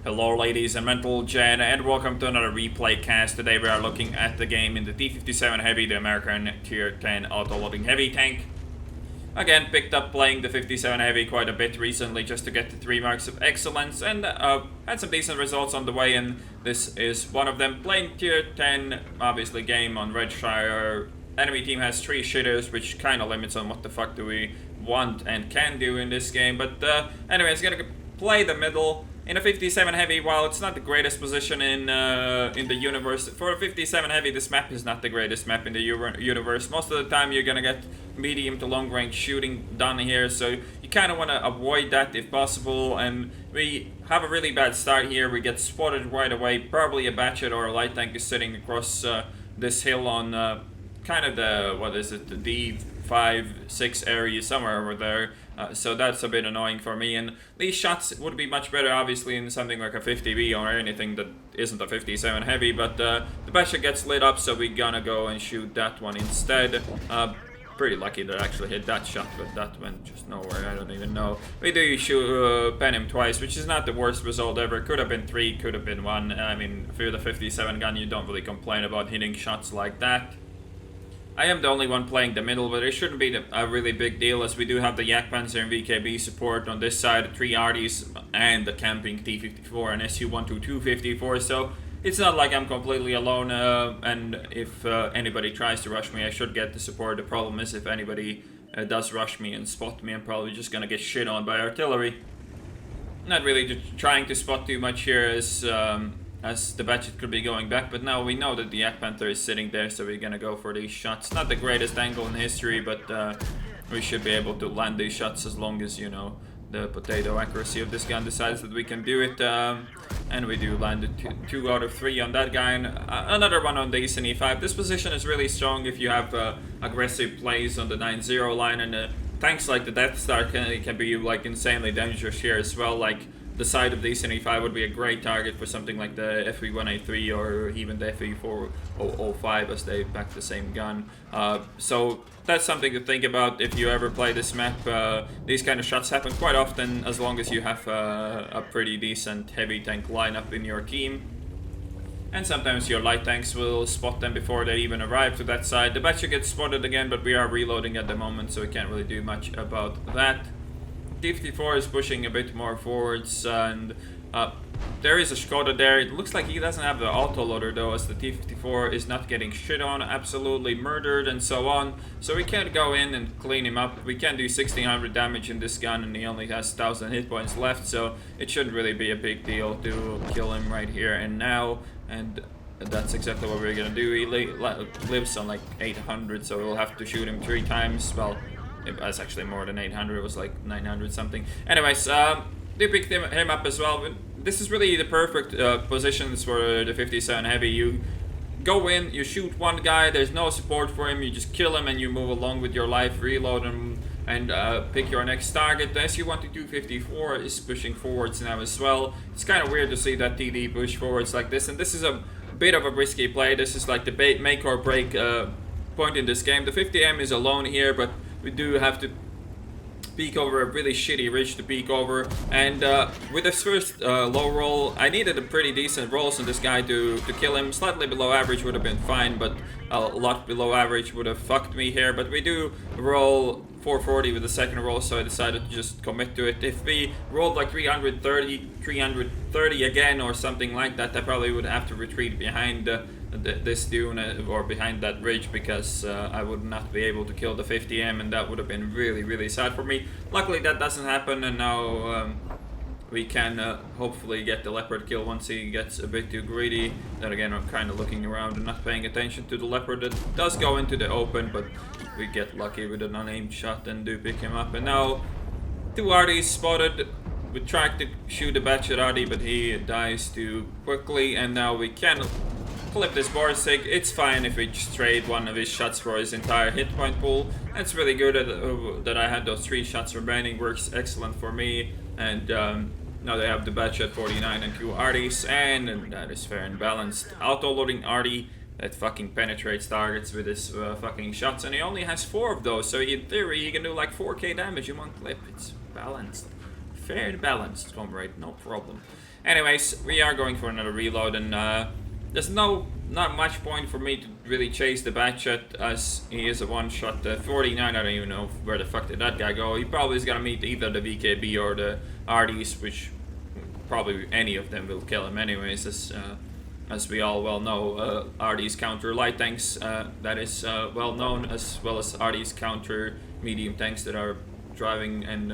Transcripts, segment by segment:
Hello ladies and gentlemen, and welcome to another replay cast. Today we are looking at the game in the T57 Heavy, the American Tier 10 auto-loading heavy tank. Again, picked up playing the 57 Heavy quite a bit recently just to get the 3 marks of excellence, and had some decent results on the way, and this is one of them. Playing Tier 10, obviously game on Redshire. Enemy team has 3 shitters, which kind of limits on what the fuck do we want and can do in this game. But anyways, gonna play the middle. In a 57 Heavy, while it's not the greatest position in the universe, for a 57 Heavy, this map is not the greatest map in the universe. Most of the time, you're gonna get medium to long range shooting done here, so you kind of want to avoid that if possible. And we have a really bad start here. We get spotted right away. Probably a batchet or a light tank is sitting across this hill on kind of the, what is it, the D5-6 area, somewhere over there. So that's a bit annoying for me, and these shots would be much better obviously in something like a 50B or anything that isn't a 57 Heavy, but the basher gets lit up, so we're gonna go and shoot that one instead. Pretty lucky that I actually hit that shot, but that went just nowhere, I don't even know. We do shoot, pen him twice, which is not the worst result ever. Could have been 3, could have been 1. I mean, if you're the 57 gun, you don't really complain about hitting shots like that. I am the only one playing the middle, but it shouldn't be a really big deal, as we do have the Yak Panzer and VKB support on this side, 3 Arties and the camping T54 and SU-12 254, so it's not like I'm completely alone, and if anybody tries to rush me, I should get the support. The problem is if anybody does rush me and spot me, I'm probably just gonna get shit on by artillery. Not really trying to spot too much here, as the batchet could be going back, but now we know that the Yak Panther is sitting there, so we're gonna go for these shots. Not the greatest angle in history, but we should be able to land these shots as long as, you know, the potato accuracy of this gun decides that we can do it. And we do land it 2 out of 3 on that guy, and another one on the E5. This position is really strong if you have aggressive plays on the 9-0 line, and tanks like the Death Star can be like insanely dangerous here as well. Like, the side of the E5 would be a great target for something like the FE183 or even the FE405, as they pack the same gun. So that's something to think about if you ever play this map. These kind of shots happen quite often as long as you have a pretty decent heavy tank lineup in your team. And sometimes your light tanks will spot them before they even arrive to that side. The batcher gets spotted again, but we are reloading at the moment, so we can't really do much about that. T54 is pushing a bit more forwards, and there is a Skoda there. It looks like he doesn't have the autoloader though, as the T54 is not getting shit on, absolutely murdered and so on. So we can't go in and clean him up. We can do 1600 damage in this gun, and he only has 1000 hit points left, so it shouldn't really be a big deal to kill him right here and now. And that's exactly what we're gonna do. He lives on like 800, so we'll have to shoot him 3 times. Well, it was actually more than 800, it was like 900 something. Anyways, they picked him up as well. This is really the perfect positions for the 57 Heavy. You go in, you shoot one guy, there's no support for him, you just kill him and you move along with your life, reload him, and pick your next target. The SU-12 254 is pushing forwards now as well. It's kind of weird to see that TD push forwards like this, and this is a bit of a risky play. This is like the make or break point in this game. The 50M is alone here, but we do have to peek over a really shitty ridge to peek over, and with this first low roll, I needed a pretty decent rolls on this guy to kill him. Slightly below average would have been fine, but a lot below average would have fucked me here. But we do roll 440 with the second roll, so I decided to just commit to it. If we rolled like 330 again or something like that, I probably would have to retreat behind this dune or behind that ridge, because I would not be able to kill the 50M, and that would have been really, really sad for me. Luckily that doesn't happen, and now we can hopefully get the Leopard kill once he gets a bit too greedy. Then again, I'm kind of looking around and not paying attention to the Leopard that does go into the open, but we get lucky with an unaimed shot and do pick him up. And now 2 Arties spotted. We tried to shoot a batchet Artie, but he dies too quickly, and now we can clip this Borsig. It's fine if we just trade one of his shots for his entire hit point pool. That's really good that I had those 3 shots remaining. Works excellent for me. And now they have the batchet 49 and 2 Arties, and that is fair and balanced. Auto-loading Artie that fucking penetrates targets with his fucking shots, and he only has 4 of those, so in theory he can do like 4k damage in one clip. It's balanced. fair and balanced, comrade, no problem. Anyways, we are going for another reload, and there's not much point for me to really chase the backshot, as he is a one-shot 49. I don't even know where the fuck did that guy go. He probably is gonna meet either the VKB or the RDs, which probably any of them will kill him anyways, as we all well know. RDs counter light tanks, that is well known, as well as RDs counter medium tanks that are driving and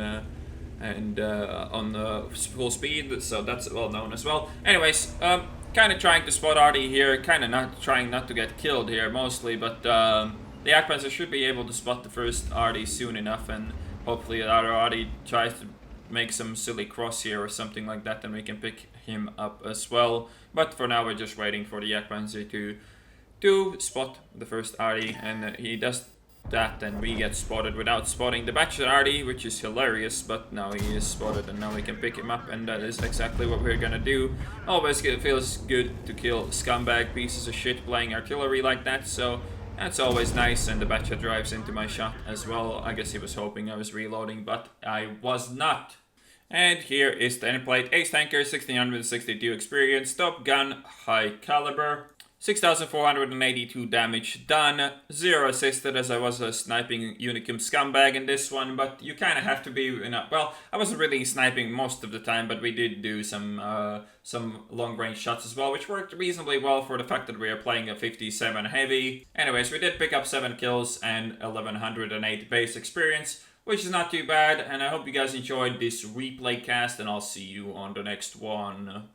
on full speed, so that's well known as well. Anyways, kind of trying to spot RD here, kind of not trying not to get killed here mostly, but the Akpanzer should be able to spot the first RD soon enough, and hopefully the other RD tries to make some silly cross here or something like that, then we can pick him up as well. But for now we're just waiting for the Akpanzer to spot the first RD, and he does that, and we get spotted without spotting the Bachelor RD, which is hilarious, but now he is spotted and now we can pick him up, and that is exactly what we're gonna do. Always it feels good to kill scumbag pieces of shit playing artillery like that, so that's always nice, and the Bachelor drives into my shot as well. I guess he was hoping I was reloading, but I was not. And here is the end plate. Ace Tanker, 1662 experience, Top Gun, high caliber. 6,482 damage done, 0 assisted, as I was a sniping Unicum scumbag in this one, but you kind of have to be, well, I wasn't really sniping most of the time, but we did do some long-range shots as well, which worked reasonably well for the fact that we are playing a 57 Heavy. Anyways, we did pick up 7 kills and 1,108 base experience, which is not too bad, and I hope you guys enjoyed this replay cast, and I'll see you on the next one.